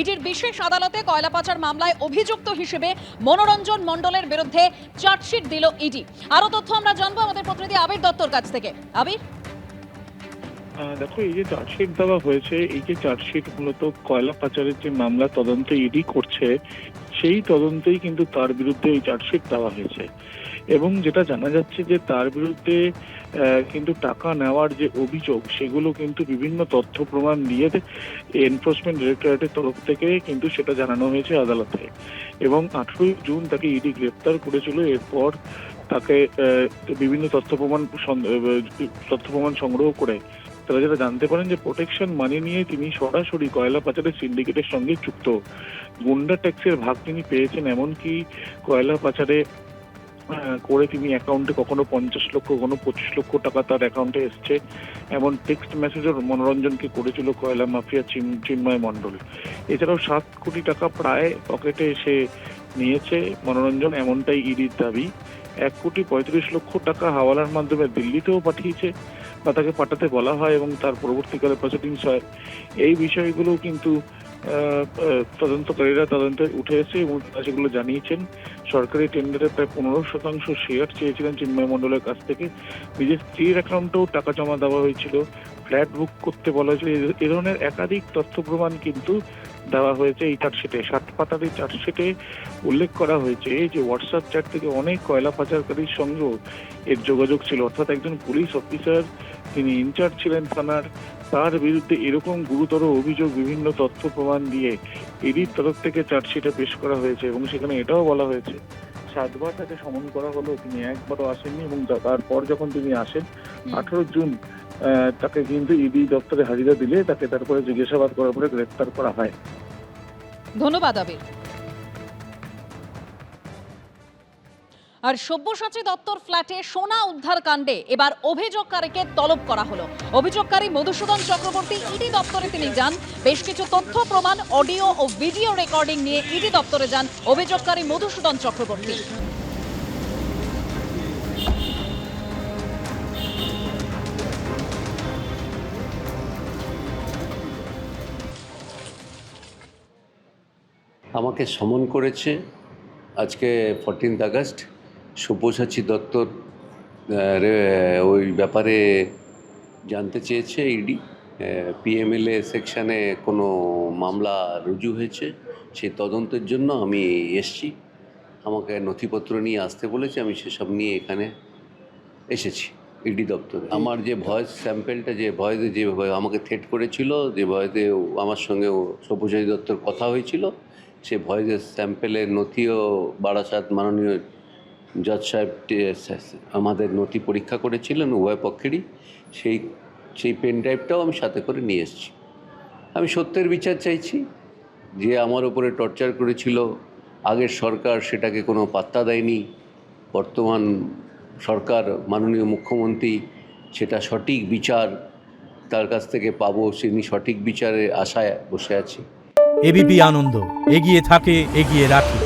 ইডির বিশেষ আদালতে কয়লা পাচার মামলায় অভিযুক্ত হিসেবে মনোরঞ্জন মণ্ডলের বিরুদ্ধে চার্জশিট দিল ইডি। আরো তথ্য আমরা জানবো আমাদের প্রতিনিধি আবির দত্তর কাছ থেকে। আবির, দেখো, এই যে চার্জশিট দেওয়া হয়েছে, এই যে চার্জশিট মূলত কয়লা পাচারের যে মামলা তদন্ত ইডি করছে, সেই তদন্তেই কিন্তু তার বিরুদ্ধে এই চার্জশিট দেওয়া হয়েছে। এবং যেটা জানা যাচ্ছে যে তার বিরুদ্ধে কিন্তু টাকা নেওয়ার যে অভিযোগ, সেগুলো কিন্তু বিভিন্ন তথ্য প্রমাণ দিয়ে এনফোর্সমেন্ট ডিরেক্টরেটের তরফ থেকে কিন্তু সেটা জানানো হয়েছে আদালতে। এবং 18ই জুন তাকে ইডি গ্রেপ্তার করেছিল। এরপর তাকে বিভিন্ন তথ্য প্রমাণ সংগ্রহ করে তারা যেটা জানতে পারেন যে প্রোটেকশন মানি নিয়ে তিনি সরাসরি কয়লা পাচারের সিন্ডিকেটের সঙ্গে যুক্ত। গুন্ডা ট্যাক্সের ভাগ তিনি পেয়েছেন, এমনকি কয়লা পাচারে করে তিনি অ্যাকাউন্টে কখনো 50 লক্ষ, কখনো 25 লক্ষ টাকা তার অ্যাকাউন্টে এসছে, এমন টেক্সট মেসেজও মনোরঞ্জনকে করেছিল কয়লা মাফিয়া চিন্ময় মণ্ডল। এছাড়াও 7 কোটি টাকা প্রায় পকেটে এসে নিয়েছে মনোরঞ্জন, এমনটাই ইডির দাবি। 1,35,00,000 টাকা হাওয়ালার মাধ্যমে দিল্লিতেও পাঠিয়েছে বা তাকে পাঠাতে বলা হয় এবং তার পরবর্তীকালে প্রসিডিংস হয়। এই বিষয়গুলো কিন্তু তদন্তকারীরা তদন্তে উঠে এসে এবং তারা সেগুলো জানিয়েছেন। সরকারি টেন্ডারে প্রায় 15% শেয়ার চেয়েছিলেন চিন্ময় মণ্ডলের কাছ থেকে। নিজের স্ত্রীর অ্যাকাউন্টেও টাকা জমা দেওয়া হয়েছিল, ফ্ল্যাট বুক করতে বলা হয়েছিল। এ ধরনের একাধিক তথ্য প্রমাণ কিন্তু দেওয়া হয়েছে এই চার্জশিটে। 60 পাতার এই চার্জশিটে উল্লেখ করা হয়েছে যে হোয়াটসঅ্যাপ চ্যাট থেকে অনেক কয়লা পাচারকারীর সঙ্গেও এর যোগাযোগ ছিল। অর্থাৎ একজন পুলিশ অফিসার, তিনি ইনচার্জ ছিলেন থানার, তার বিরুদ্ধে এরকম গুরুতর অভিযোগ বিভিন্ন তথ্য প্রমাণ দিয়ে ইডির তরফ থেকে চার্জশিটে পেশ করা হয়েছে। এবং সেখানে এটাও বলা হয়েছে 7 বার তাকে সমন করা হলো, তিনি একবারও আসেননি। এবং তারপর যখন তিনি আসেন 18 জুন তাকে কিন্তু ইডি দপ্তরে হাজিরা দিলে তাকে তারপরে জিজ্ঞাসাবাদ করার পরে গ্রেপ্তার করা হয়। ধন্যবাদ আবির। আর সব্যসাচী দত্তর ফ্ল্যাটে সোনা উদ্ধার কাণ্ডে এবার অভিযোগকারীকে তলব করা হলো। অভিযোগকারী মধুসূদন চক্রবর্তী ইডি দপ্তরে তিনি যান। বেশ কিছু তথ্য প্রমাণ, অডিও ও ভিডিও রেকর্ডিং নিয়ে ইডি দপ্তরে যান অভিযোগকারী মধুসূদন চক্রবর্তী। আমাকে সমন করেছে আজকে 14 আগস্ট। সব্যসাচী দত্তর ওই ব্যাপারে জানতে চেয়েছে ইডি। পিএমএলএ সেকশানে কোনো মামলা রুজু হয়েছে, সেই তদন্তের জন্য আমি এসছি। আমাকে নথিপত্র নিয়ে আসতে বলেছে, আমি সেসব নিয়ে এখানে এসেছি ইডি দপ্তরে। আমার যে ভয়েস স্যাম্পেলটা, যে ভয়েসে যে আমাকে থ্রেট করেছিল, যে ভয়েসে আমার সঙ্গে সব্যসাচী দত্তর কথা হয়েছিল, সে ভয়েসের স্যাম্পেলের নথিও বারাসাত মাননীয় জজ সাহেব আমাদের নথি পরীক্ষা করেছিলেন উভয় পক্ষেরই। সেই পেন ড্রাইভটাও আমি সাথে করে নিয়ে এসেছি। আমি সত্যের বিচার চাইছি। যে আমার ওপরে টর্চার করেছিল আগের সরকার, সেটাকে কোনো পাত্তা দেয়নি। বর্তমান সরকার, মাননীয় মুখ্যমন্ত্রী, সেটা সঠিক বিচার তার কাছ থেকে পাবো, তিনি সঠিক বিচারের আশায় বসে আছি। এবিপি আনন্দ, এগিয়ে থাকে, এগিয়ে রাখে।